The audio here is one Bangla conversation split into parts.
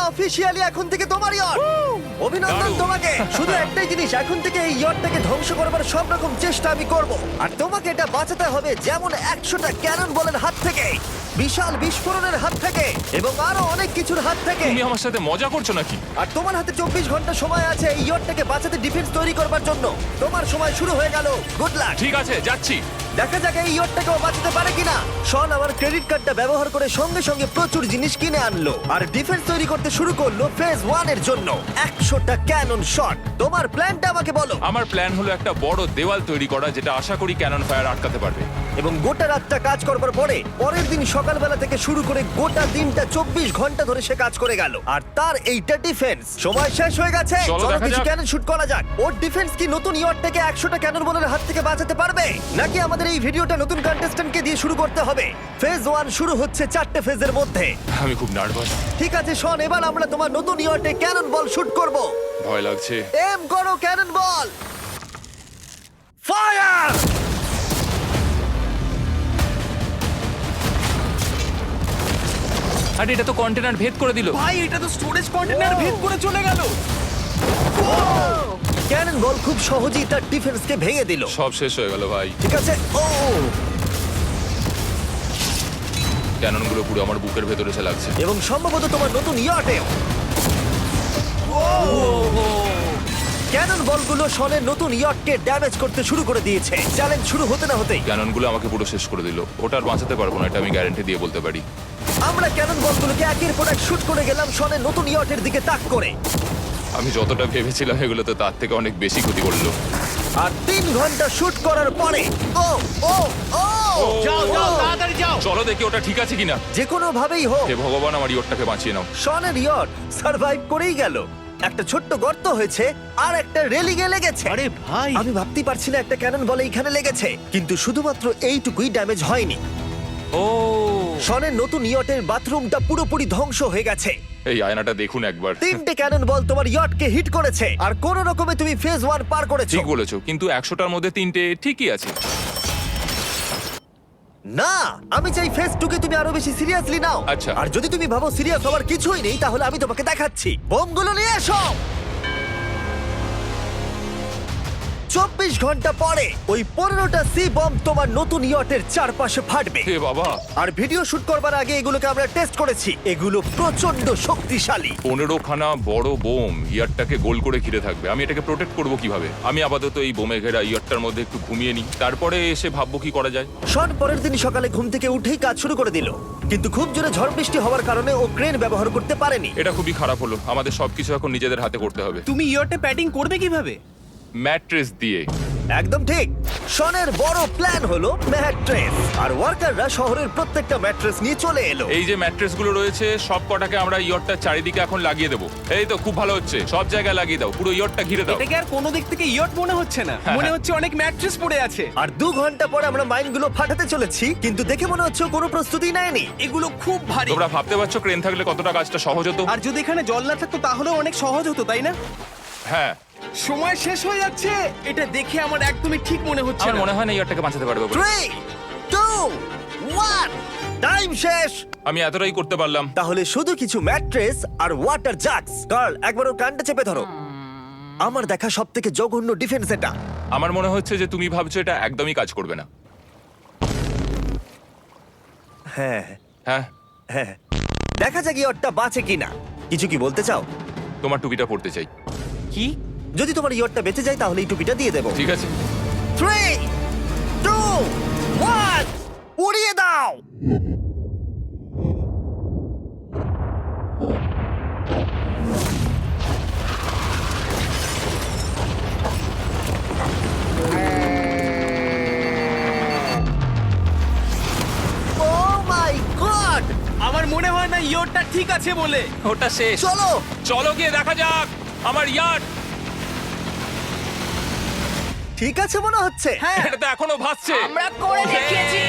অফিসিয়ালি এখন থেকে তোমার ইয়ট। অভিনন্দন দারুণ। তোমাকে। শুধু একটাই জিনিস, এখন থেকে এই ইয়টটাকে ধ্বংস করবার সব রকম চেষ্টা আমি করব, আর তোমাকে এটা বাঁচাতে হবে যেমন 100টা ক্যানন বলের হাত থেকে, বিশাল বিস্ফোরণের হাত থেকে, এবং আরো অনেক কিছুর হাত থেকে। তুমি আমার সাথে মজা করছো নাকি? আর তোমার হাতে 24 ঘন্টা সময় আছে এই ইয়টটাকে বাঁচাতে, ডিফেন্স তৈরি করবার জন্য। তোমার সময় শুরু হয়ে গেল। Good luck. ঠিক আছে, যাচ্ছি। দেখা যাক এই ইয়টটাকেও বাঁচাতে পারে কিনা। শন আমার ক্রেডিট কার্ডটা ব্যবহার করে সঙ্গে সঙ্গে প্রচুর জিনিস কিনে আনলো আর ডিফেন্স তৈরি করতে শুরু করলো ফেজ 1 এর জন্য 100টা ক্যানন শট। তোমার প্ল্যানটা আমাকে বলো। আমার প্ল্যান হলো একটা বড় দেওয়াল তৈরি করা, যেটা আশা করি ক্যানন ফায়ার আটকাতে পারবে। এবং গোটা রাতটা কাজ করবার পরে পরের দিন সকালবেলা থেকে শুরু করে গোটা দিনটা 24 ঘন্টা ধরে সে কাজ করে গেল, আর তার এইটা ডিফেন্স। সময় শেষ হয়ে গেছে। চলো দেখা কিছু যাক। ক্যানন শুট করা যাক। ওর ডিফেন্স কি নতুন ইয়টটাকে 100টা ক্যানন বলের হাত থেকে বাঁচাতে পারবে, নাকি আমাদের এই ভিডিওটা নতুন কন্টেস্ট্যান্টকে দিয়ে শুরু করতে হবে? ফেজ 1 শুরু হচ্ছে 4টে ফেজের মধ্যে। আমি খুব নার্ভাস। ঠিক আছে শন, এবার আমরা তোমার নতুন ইয়টে ক্যানন বল শুট করব। ভয় লাগছে। এম করো ক্যানন বল। ফায়ার! আরে এটা তো কন্টেনার ভেদ করে দিল। ভাই এটা তো স্টোরেজ কন্টেনার ভেদ করে চলে গেল। ক্যানন বল খুব সহজেই তার ডিফেন্সকে ভেঙে দিল। সব শেষ হয়ে গেল ভাই। ঠিক আছে। ও ক্যাননগুলো পুরো আমার বুকের ভেতরে এসে লাগছে। এবং সম্ভবত তোমার নতুন ইয়টেও। ক্যানন বলগুলো শনের নতুন ইয়টকে ড্যামেজ করতে শুরু করে দিয়েছে। চ্যালেঞ্জ শুরু হতে না হতেই ক্যাননগুলো আমাকে পুরো শেষ করে দিল। ওটা আর বাঁচাতে পারবো না, এটা আমি গ্যারান্টি দিয়ে বলতে পারি। আমরা ক্যানন বলগুলোকে একের পর এক শুট করে গেলাম শনের নতুন ইয়টের দিকে তাক করে। আমি যতটা ভেবেছিলাম এগুলো তো তার থেকে অনেক বেশি ক্ষতি করলো। আর 3 ঘন্টা শুট করার পরে ও ও ও যাও যাও তাড়াতাড়ি যাও। চলো দেখি ওটা ঠিক আছে কিনা। যে কোনো ভাবেই হোক হে ভগবান, আমার ইয়টটাকে বাঁচিয়ে নাও। শনের ইয়ট সার্ভাইভ করেই গেল। একটা ছোট্ট গর্ত হয়েছে আর একটা রেলিং এ লেগেছে। আরে ভাই আমি ভাবতেই পারছি না একটা ক্যানন বলে এইখানে লেগেছে, কিন্তু শুধুমাত্র এইটুকুই ড্যামেজ হয়নি। ও শনের নতুন ইয়টের বাথরুমটা পুরোপুরি ধ্বংস হয়ে গেছে। এই আয়নাটা দেখুন একবার। 3টে ক্যানন বল তোমার ইয়টকে হিট করেছে, আর কোনো রকমে তুমি ফেজ 1 পার করেছো। ঠিক বলেছো, কিন্তু 100টার মধ্যে 3টে ঠিকই আছে। না, আমি চাই ফেজ 2 কে তুমি আরো বেশি সিরিয়াসলি নাও। আচ্ছা। আর যদি তুমি ভাবো সিরিয়াস হওয়ার কিছুই নেই, তাহলে আমি তোমাকে দেখাচ্ছি। বোমগুলো নিয়ে এসো। 24 ঘন্টা পরে ওই 15টা সি বম তোমার নতুন ইয়টের চারপাশে ফাটবে। হে বাবা, আর ভিডিও শুট করবার আগে এগুলোকে আমরা টেস্ট করেছি। এগুলো প্রচন্ড শক্তিশালী। 15খানা বড় বোম ইয়ারটাকে গোল করে ঘিরে থাকবে। আমি এটাকে প্রোটেক্ট করব কিভাবে? আমি আপাতত এই বোমে ঘেরা ইয়ারটার মধ্যে একটু ঘুমিয়ে নিই, তারপরে এসে ভাববো কি করা যায়। শন পরের দিন সকালে ঘুম থেকে উঠেই কাজ শুরু করে দিল, কিন্তু খুব জোরে ঝড় বৃষ্টি হওয়ার কারণে ও ক্রেন ব্যবহার করতে পারেনি। এটা খুবই খারাপ হলো। আমাদের সবকিছু এখন নিজেদের হাতে করতে হবে। তুমি ইয়রটা প্যাডিং করবে কিভাবে? ম্যাট্রেস দিয়ে। একদম ঠিক। শনের বড় প্ল্যান হলো ম্যাট্রেস, আর ওয়ার্কাররা শহরের প্রত্যেকটা ম্যাট্রেস নিয়ে চলে এলো। এই যে ম্যাট্রেসগুলো রয়েছে সব কটাকে আমরা ইয়রটার চারিদিকে এখন লাগিয়ে দেবো। এই তো খুব ভালো হচ্ছে, সব জায়গায় লাগিয়ে দাও, পুরো ইয়রটা ঘিরে দাও। এটাকে আর কোনো দিক থেকে ইয়ট মনে হচ্ছে না, মনে হচ্ছে অনেক ম্যাট্রেস পড়ে আছে। আর 2 ঘন্টা পরে আমরা মাইনগুলো ফাটাতে চলেছি, কিন্তু দেখে মনে হচ্ছে ও কোনো প্রস্তুতি নেয়নি। এগুলো খুব ভারী। তোমরা ভাবতে পারছো ক্রেন থাকলে কতটা কাজটা সহজ হতো? আর যদি এখানে জল না থাকতো তাহলেও অনেক সহজ হতো, তাই না? হ্যাঁ, সময় শেষ হয়ে যাচ্ছে। এটা দেখে আমার একদমই ঠিক মনে হচ্ছে আমার না। মনে হয় না ইয়রটাকে বাঁচাতে পারবে বলে। 3 2 1 টাইম শেষ। আমি এতটাই করতে পারলাম। তাহলে শুধু কিছু ম্যাট্রেস আর ওয়াটার জাগস। কার্ল, একবার ওর কানটা চেপে ধরো। আমার দেখা সবথেকে জঘন্য ডিফেন্স এটা। আমার মনে হচ্ছে যে তুমি ভাবছো এটা একদমই কাজ করবে না। হ্যাঁ হ্যাঁ, হ্যাঁ, দেখা যাক ইয়টটা বাঁচে কিনা। কিছু কি বলতে চাও? তোমার টুপিটা পড়তে চাই। কি? যদি তোমার ইয়টটা বেঁচে যায় তাহলে এই টুপিটা দিয়ে দেবো। ঠিক আছে। 3 2 1 উড়িয়ে দাও। Oh my God! আমার মনে হয় না ইয়রটা ঠিক আছে বলে। ওটা শেষ। চলো। চলো গিয়ে দেখা যাক আমার ইয়ার্ড। ঠিক আছে মনে হচ্ছে। হ্যাঁ, এটা তো এখনো ভাসছে। আমরা করে দেখিয়েছি।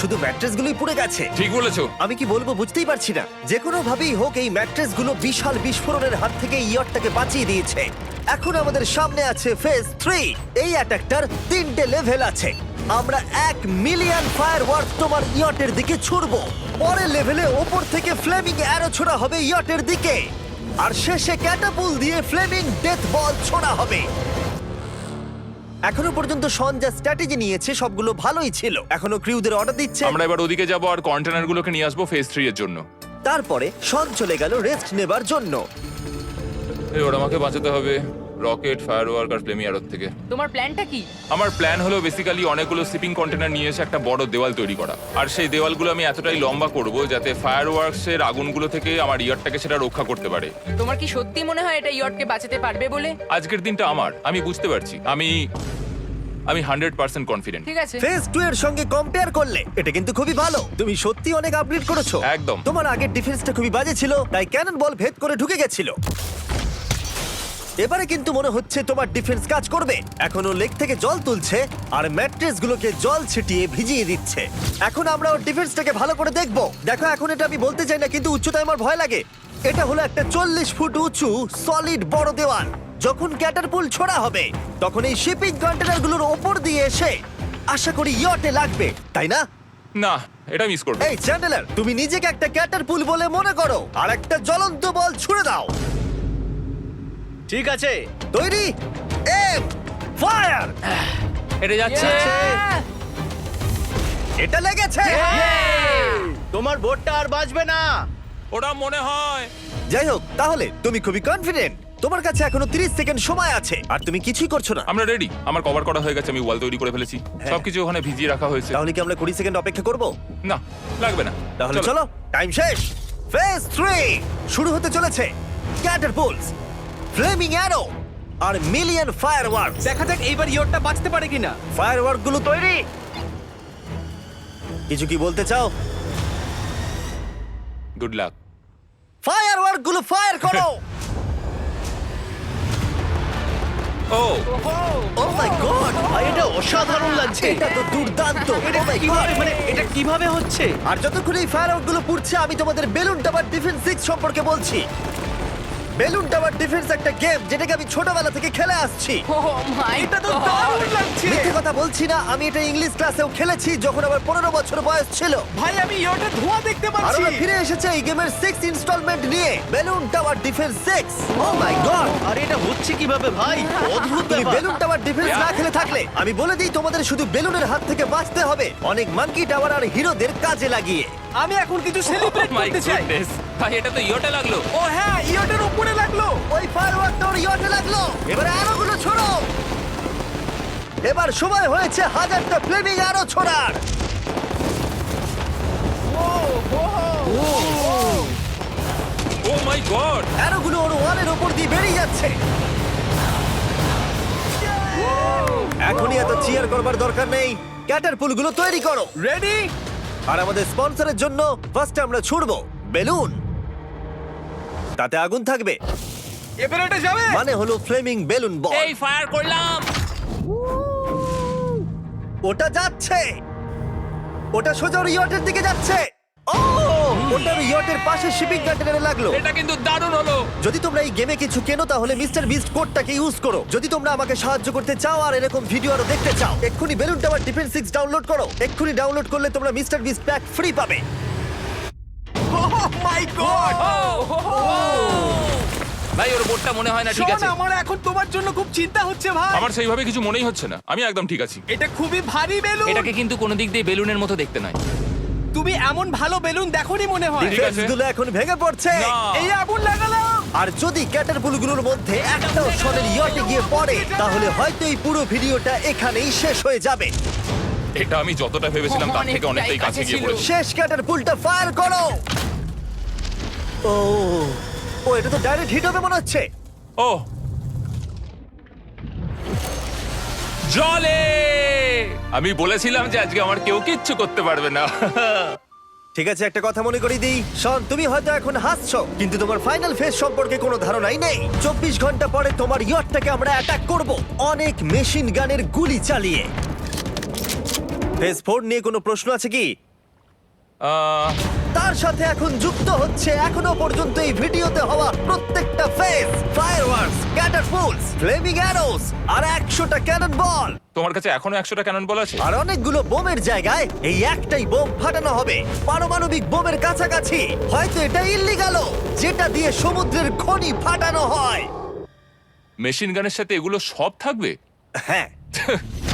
শুধু ম্যাট্রেসগুলোই পুড়ে গেছে। ঠিক বলেছো। আমি কি বলবো বুঝতেই পারছি না। যে কোনো ভাবেই হোক এই ম্যাট্রেসগুলো বিশাল বিস্ফোরণের হাত থেকে ইয়টটাকে বাঁচিয়ে দিয়েছে। এখন আমাদের সামনে আছে ফেজ 3। এই অ্যাটাকটার 3টে লেভেল আছে। আমরা 1 মিলিয়ন ফায়ারওয়ার্ক তোমার ইয়টের দিকে ছুড়বো। পরের লেভেলে ওপর থেকে ফ্লেমিং অ্যারো ছোড়া হবে ইয়টের দিকে। আর শেষে ক্যাটাপুল দিয়ে ফ্লেমিং ডেথ বল ছোড়া হবে। এখনো পর্যন্ত শন যা স্ট্র্যাটেজি নিয়েছে সবগুলো ভালোই ছিল। এখনো ক্রিউদের অর্ডার দিচ্ছে। আমরা এবার ওদিকে যাব আর কন্টেনারগুলোকে নিয়ে আসবো ফেজ 3 এর জন্য। তারপরে শন চলে গেল রেস্ট নেবার জন্য। এবার আমাকে বাঁচাতে হবে রকেট, ফায়ারওয়ার্ক আর ফ্লেমি অ্যারোর থেকে। তোমার প্ল্যানটা কি? আমার প্ল্যান হলো বেসিক্যালি অনেকগুলো শিপিং কন্টেনার নিয়ে এসে একটা বড় দেওয়াল তৈরি করা। আর সেই দেওয়ালগুলো আমি এতটাই লম্বা করব যাতে ফায়ারওয়ার্কসের আগুনগুলো থেকে আমার ইয়ারটাকে সেটা রক্ষা করতে পারে। তোমার কি সত্যি মনে হয় এটা ইয়টকে বাঁচাতে পারবে বলে? আজকের দিনটা আমার, আমি বুঝতে পারছি। আমি 100% কনফিডেন্ট। ঠিক আছে। ফেজ 2 এর সঙ্গে কম্পেয়ার করলে এটা কিন্তু খুবই ভালো। তুমি সত্যি অনেক আপগ্রেড করেছো। একদম। তোমার আগের ডিফেন্সটা খুবই বাজে ছিল, তাই ক্যানন বল ভেদ করে ঢুকে গেছিল। এবারে কিন্তু মনে হচ্ছে তোমার ডিফেন্স কাজ করবে। এখনো লেক থেকে জল তুলছে আর ম্যাট্রেস গুলোকে জল ছিটিয়ে ভিজিয়ে দিচ্ছে। এখন আমরা ওর ডিফেন্সটাকে ভালো করে দেখবো। দেখো, এখন এটা আমি বলতে চাই না, কিন্তু উচ্চতায় আমার ভয় লাগে। এটা হলো একটা 40 ফুট উঁচু সলিড বড় দেওয়াল। যখন ক্যাটারপুল ছোড়া হবে তখন এই শিপিং কন্টেনারগুলোর ওপর দিয়ে এসে আশা করি ইয়টে লাগবে, তাই না? না, এটা মিস করব। এই চ্যান্ডেলার, তুমি নিজেকে একটা ক্যাটারপুল বলে মনে করো আর একটা জ্বলন্ত বল ছুড়ে দাও। ঠিক আছে। তৈরি, এম, ফায়ার! এটা যাচ্ছে। Yeah! এটা লেগেছে। তোমার বোটটা আর বাঁচবে না। ওটা মনে হয়। যাই হোক, তাহলে তুমি খুবই কনফিডেন্ট। তোমার কাছে এখনো 30 সেকেন্ড সময় আছে আর তুমি কিছুই করছো না। আমরা রেডি। আমার কভার করা হয়ে গেছে, আমি ওয়াল তৈরি করে ফেলেছি। সবকিছু ওখানে ভিজিয়ে রাখা হয়েছে। তাহলে কি আমরা 20 সেকেন্ড অপেক্ষা করব? না, লাগবে না। তাহলে চলো, টাইম শেষ। ফেজ 3 শুরু হতে চলেছে। ক্যাটারপুলস, ফ্লেমিং অ্যারো আর মিলিয়ন ফায়ারওয়ার্কস। দেখা যাক এইবার ইয়টটা বাঁচতে পারে কিনা। ফায়ারওয়ার্ক গুলো তৈরি। কিছু কি বলতে চাও? Good luck. ফায়ারওয়ার্ক গুলো ফায়ার করো। ও ও মাই গড, ভাই এটা অসাধারণ লাগছে। এটা তো দুর্দান্ত। এটা Oh my কিভাবে God! মানে এটা কিভাবে হচ্ছে? আর যতক্ষণ এই ফায়ারওয়ার্ক গুলো পুড়ছে আমি তোমাদের বেলুন টাওয়ার ডিফেন্স 6 সম্পর্কে বলছি। বেলুন টাওয়ার ডিফেন্স একটা গেম যেটাকে আমি ছোটবেলা থেকে খেলে আসছি। Oh my এটা তো God! দারুণ লাগছে। মিথ্যে কথা বলছি না, আমি এটা ইংলিশ ক্লাসেও খেলেছি যখন আমার 15 বছর বয়স ছিল। ভাই আমি ইয়টের ধোঁয়া দেখতে আর পাচ্ছি। ওরা ফিরে এসেছে এই গেমের 6 ইনস্টলমেন্ট নিয়ে, বেলুন টাওয়ার ডিফেন্স 6। ও মাই গড, আর এটা হচ্ছে কিভাবে ভাই? অদ্ভুত তুমি ব্যাপার। বেলুন টাওয়ার ডিফেন্স না খেলে থাকলে আমি বলে দিই তোমাদের শুধু বেলুনের হাত থেকে বাঁচতে হবে অনেক মাঙ্কি টাওয়ার আর হিরোদের কাজে লাগিয়ে। আমি এখন কিছু সেলিব্রেট মাই করতে চাই। গুডনেস, ভাই এটা তো ইয়োটা লাগলো। ও হ্যাঁ, ইয়টের উপরে লাগলো। ওই ফায়ারওয়ার্কটা ওর ইয়টে লাগলো। এবারে আরোগুলো ছোড়ো। এবার সময় হয়েছে হাজারটা ফ্লেমিং আরো ছোড়ার। ও মাই গড। অ্যারোগুলো ওর ওয়ালের ওপর দিয়ে বেরিয়ে যাচ্ছে। এখনই এত চিয়ার করবার দরকার নেই, ক্যাটারপুলগুলো তৈরি করো। রেডি? আর আমাদের স্পন্সরের জন্য ফার্স্টে আমরা ছুড়বো বেলুন, তাতে আগুন থাকবে, এবার এটা যাবে। মানে হলো ফ্লেমিং বেলুন বল। এই ফায়ার করলাম। ওটা যাচ্ছে, ওটা সোজা ওর ইয়টের দিকে যাচ্ছে। ও, ওটা ওর ইয়টের পাশে শিপিং কন্টেনারে লাগলো। এটা কিন্তু দারুণ হলো। যদি তোমরা এই গেমে কিছু কেনো তাহলে মিস্টার বিস্ট কোডটাকে ইউজ করো। যদি তোমরা আমাকে সাহায্য করতে চাও আর এরকম ভিডিও আরো দেখতে চাও, এক্ষুনি বেলুন টাওয়ার ডিফেন্স 6 ডাউনলোড করো। এক্ষুনি ডাউনলোড করলে তোমরা মিস্টার বিস্ট প্যাক ফ্রি পাবে। ও মাই গড। ভাই ওর বোটটা মনে হয় না ঠিক শোন, আছে। আমার এখন তোমার জন্য খুব চিন্তা হচ্ছে ভাই। আমার সেইভাবে কিছু মনেই হচ্ছে না, আমি একদম ঠিক আছি। এটা খুবই ভারী বেলুন। এটাকে কিন্তু কোনো দিক দিয়ে বেলুনের মতো দেখতে নয়। তুমি এমন ভালো বেলুন দেখোনি মনে হয়। ঠিক আছে। ডিফেন্সগুলো এখন ভেঙে পড়ছে। না। এই আগুন লাগালাম। আর যদি ক্যাটারপুলগুলোর মধ্যে একটাও শনের ইয়টে গিয়ে পড়ে তাহলে হয়তো এই পুরো ভিডিওটা এখানেই শেষ হয়ে যাবে। এটা আমি যতটা ভেবেছিলাম তার থেকে অনেকটাই কাছে গিয়ে পড়েছে। শেষ ক্যাটারপুলটা ফায়ার করো। ও, ও এটা তো ডাইরেক্ট হিট হবে মনে হচ্ছে। ও জলে, আমি বলেছিলাম যে আজকে আমার কেউ কিচ্ছু করতে পারবে না। ঠিক আছে, একটা কথা মনে করিয়ে দিই, শন তুমি হয়তো এখন হাসছো কিন্তু তোমার ফাইনাল ফেজ সম্পর্কে কোনো ধারণাই নেই। 24 ঘন্টা পরে তোমার ইয়টটাকে আমরা অ্যাটাক করব অনেক মেশিন গানের গুলি চালিয়ে। ফেজ 4 নিয়ে কোনো প্রশ্ন আছে কি? তার সাথে এখন যুক্ত হচ্ছে এখনো পর্যন্ত এই ভিডিওতে হওয়া প্রত্যেকটা phase, fireworks, catapults, flaming arrows আর 100টা ক্যানন বল। তোমার কাছে এখনো 100টা ক্যানন বল আছে? আর অনেকগুলো বোমের জায়গায় এই একটাই বোম ফাটানো হবে, পারমাণবিক বোমের কাছাকাছি। হয়তো এটা ইল্লিগাল, যেটা দিয়ে সমুদ্রের খনি ফাটানো হয়। মেশিন গানের সাথে এগুলো সব থাকবে? হ্যাঁ,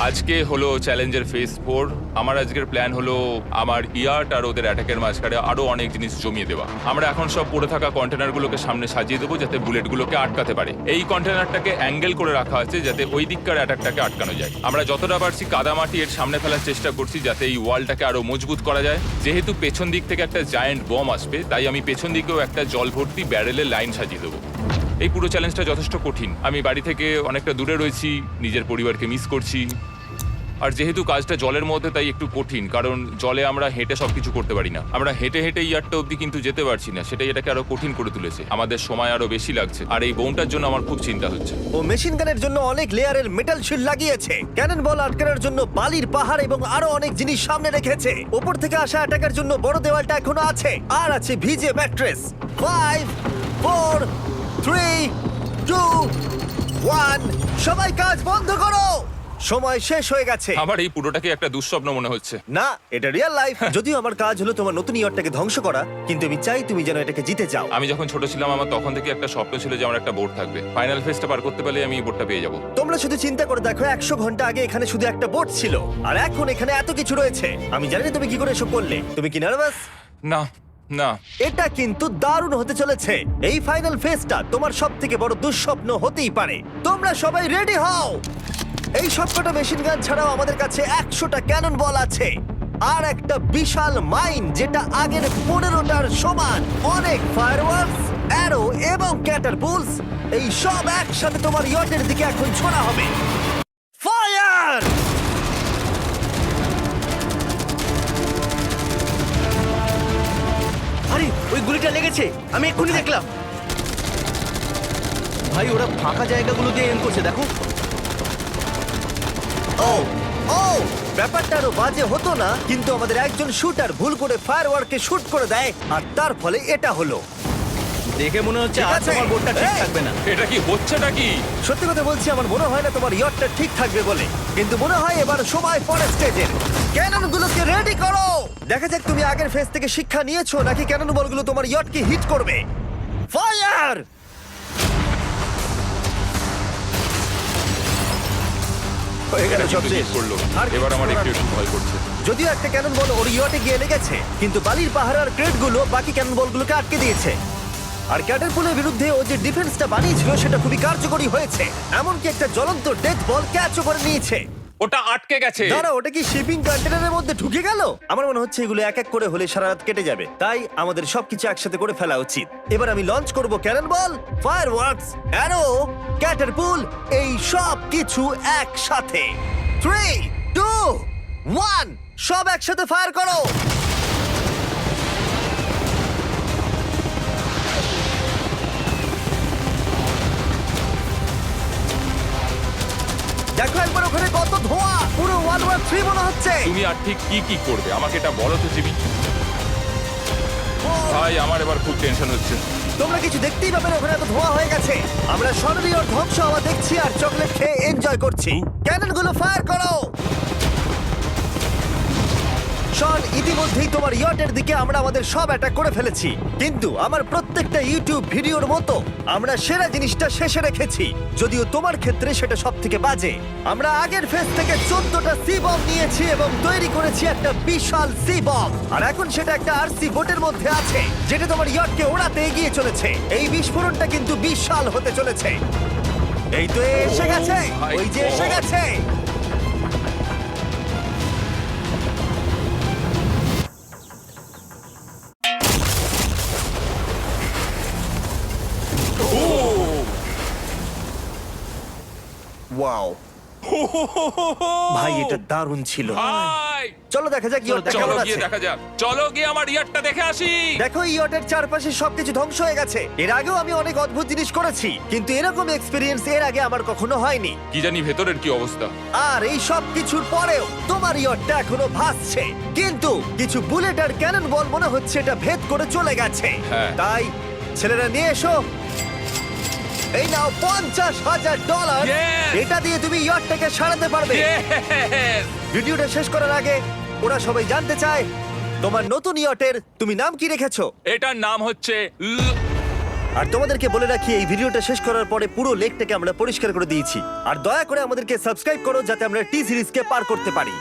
আজকে হলো চ্যালেঞ্জের ফেজ 4। আমার আজকের প্ল্যান হলো আমার ইয়ার্ট আর ওদের অ্যাটাকের মাঝখানে আরো অনেক জিনিস জমিয়ে দেওয়া। আমরা এখন সব পড়ে থাকা কন্টেনারগুলোকে সামনে সাজিয়ে দেবো যাতে বুলেটগুলোকে আটকাতে পারে। এই কন্টেনারটাকে অ্যাঙ্গেল করে রাখা আছে যাতে ওই দিককার অ্যাটাকটাকে আটকানো যায়। আমরা যতটা পারছি কাদামাটি এর সামনে ফেলার চেষ্টা করছি যাতে এই ওয়ালটাকে আরো মজবুত করা যায়। যেহেতু পেছন দিক থেকে একটা জায়ান্ট বম আসবে, তাই আমি পেছন দিকেও একটা জল ভর্তি ব্যারেলের লাইন সাজিয়ে দেবো। এই পুরো চ্যালেঞ্জটা যথেষ্ট কঠিন। আমি বাড়ি থেকে অনেকটা দূরে রয়েছি, নিজের পরিবারকে মিস করছি। আর যেহেতু কাজটা জলের মধ্যে, তাই একটু কঠিন, কারণ জলে আমরা হেঁটে সবকিছু করতে পারি না। আমরা হেঁটে হেঁটে ইয়ারটা অব্দি কিন্তু যেতে পারছি না, সেটাই এটাকে আরো কঠিন করে তুলেছে। আমাদের সময় আরো বেশি লাগছে, আর এই বোমটার জন্য আমার খুব চিন্তা হচ্ছে। ও মেশিন গানের জন্য অনেক লেয়ারের মেটাল শিল্ড লাগিয়েছে, ক্যানন বল আটকানোর জন্য বালির পাহাড় এবং আরো অনেক জিনিস সামনে রেখেছে। উপর থেকে আসা অ্যাটাকের জন্য বড় দেওয়ালটা এখনো আছে, আর আছে ভিজে ম্যাট্রেস। 5 4 3 2 1, সবাই কাজ বন্ধ করো, সময় শেষ হয়ে গেছে। আমার এই পুরোটাকে একটা দুঃস্বপ্ন মনে হচ্ছে। না, এটা রিয়েল লাইফ। যদিও আমার কাজ হলো তোমার নতুন ইয়ারটাকে ধ্বংস করা, কিন্তু আমি চাই তুমি যেন এটাকে জিতে যাও। আমি যখন ছোট ছিলাম, আমার তখন থেকে একটা স্বপ্ন ছিল যে আমার একটা বোট থাকবে। ফাইনাল ফেজটা পার করতে পারলে আমি এই বোটটা পেয়ে যাবো। তোমরা শুধু চিন্তা করে দেখো, 100 ঘন্টা আগে এখানে শুধু একটা বোট ছিল, আর এখন এখানে এত কিছু রয়েছে। আমি জানি না তুমি কি করে এসব করলে। তুমি কি নার্ভাস? না না, এটা কিন্তু দারুণ হতে চলেছে। এই ফাইনাল ফেজটা তোমার সবথেকে বড় দুঃস্বপ্ন হতেই পারে। তোমরা সবাই রেডি হও। এই সবকটা মেশিন গান ছাড়াও আমাদের কাছে 100টা ক্যানন বল আছে, আর একটা বিশাল মাইন যেটা আগের 15টার সমান। অনেক ফায়ারওয়ার্কস, অ্যারো এবং ক্যাটারপুলস, এই সব একসাথে তোমার ইয়টের দিকে এখন ছোড়া হবে। ফায়ার! আরে ওই গুলিটা লেগেছে, আমি এক্ষুনি দেখলাম। ভাই ওরা ফাঁকা জায়গাগুলো দিয়ে এম করছে, দেখো। ও ও, ব্যাপারটা আরো বাজে হতো না, কিন্তু আমাদের একজন শুটার ভুল করে ফায়ারওয়ার্ককে শুট করে দেয়, আর তার ফলে এটা হলো। দেখে মনে হচ্ছে ঠিক আর আছে। তোমার বোটটা ঠিক এই! থাকবে না। এটা কি হচ্ছেটা কি? সত্যি কথা বলছি, আমার মনে হয় না তোমার ইয়টটা ঠিক থাকবে বলে, কিন্তু মনে হয় এবার সময় পরের স্টেজের। ক্যাননগুলোকে রেডি করো। দেখা যাক তুমি আগের ফেজ থেকে শিক্ষা নিয়েছো নাকি ক্যানন বলগুলো তোমার ইয়টকে হিট করবে। ফায়ার! হয়ে গেল, এটা সব কিন্তু শেষ। hit করলো। আর এবার আমার কিছু একটু করার একটু ভয় করছে। যদিও একটা ক্যানন বল ওর ইয়টে গিয়ে লেগেছে, কিন্তু বালির পাহাড় আর ক্রেটগুলো বাকি ক্যানন বলগুলোকে আটকে দিয়েছে। আর ক্যাটারপুলের বিরুদ্ধে ও যে ডিফেন্সটা বানিয়েছিল সেটা খুবই কার্যকরী হয়েছে। এমনকি একটা জ্বলন্ত ডেথ বল ক্যাচও করে নিয়েছে। ওটা আটকে গেছে। দাঁড়া, ওটা কি শিপিং কন্টেনারের মধ্যে ঢুকে গেল? আমার মনে হচ্ছে এগুলো এক এক করে হলে সারা রাত কেটে যাবে, তাই আমাদের সবকিছু একসাথে করে ফেলা উচিত। এবার আমি লঞ্চ করব ক্যানন বল, ফায়ারওয়ার্কস, অ্যারো, ক্যাটারপুল, এই সব কিছু একসাথে। 3 2 1, সব একসাথে ফায়ার করো। দেখো একবার ওখানে কত ধোঁয়া, পুরো ওয়ার্ল্ড ওয়ার 3 মনে হচ্ছে। তুমি আর ঠিক কি কি করবে আমাকে এটা বলো তো জিমি। ভাই আমার এবার খুব টেনশন হচ্ছে। তোমরা কিছু দেখতেই পাবে না, ওখানে এত ধোঁয়া হয়ে গেছে। আমরা স্বর্ণীয় ধ্বংস হওয়া দেখছি আর চকলেট খেয়ে এনজয় করছি। ক্যাননগুলো ফায়ার করো। শন, ইতিমধ্যেই তোমার ইয়টের দিকে আমরা আমাদের সব অ্যাটাক করে ফেলেছি, কিন্তু আমার প্রত্যেকটা ইউটিউব ভিডিওর মতো আমরা সেরা জিনিসটা শেষে রেখেছি, যদিও তোমার ক্ষেত্রে সেটা সব থেকে বাজে। আমরা আগের ফেজ থেকে 14টা সি বম নিয়েছি এবং তৈরি করেছি একটা বিশাল সি বম, আর এখন সেটা একটা আরসি বোটের মধ্যে আছে যেটা তোমার ইয়টকে ওড়াতে এগিয়ে চলেছে। এই বিস্ফোরণটা কিন্তু বিশাল হতে চলেছে। এই তো এসে গেছে, ভাই ওই যে এসে God! গেছে। ওয়াও, ভাই এটা দারুণ ছিল। ভাই চলো দেখা যাক ইয়টটা চলো কেমন গিয়ে আছে। দেখা যাক, চলো গিয়ে আমার ইয়ারটা দেখে আসি। দেখো ইয়টের চারপাশে সবকিছু ধ্বংস হয়ে গেছে। এর আগেও আমি অনেক অদ্ভুত জিনিস করেছি, কিন্তু এরকম এক্সপেরিয়েন্স এর আগে আমার কখনো হয়নি। কি জানি ভেতরের কি অবস্থা। আর এই সব কিছুর পরেও তোমার ইয়টটা এখনো ভাসছে, কিন্তু কিছু বুলেট আর ক্যানন বল মনে হচ্ছে এটা ভেদ করে চলে গেছে। হ্যাঁ। তাই ছেলেরা নিয়ে এসো। এই নাও $50,000। Yes! এটা দিয়ে তুমি ইয়টটাকে সারাতে পারবে। Yes! ভিডিওটা শেষ করার আগে ওরা সবাই জানতে চায় তোমার নতুন ইয়টের তুমি নাম কি রেখেছো। এটার নাম হচ্ছে আর তোমাদেরকে বলে রাখি এই ভিডিওটা শেষ করার পরে পুরো লেকটাকে আমরা পরিষ্কার করে দিয়েছি। আর দয়া করে আমাদেরকে সাবস্ক্রাইব করো যাতে আমরা টি সিরিজকে পার করতে পারি।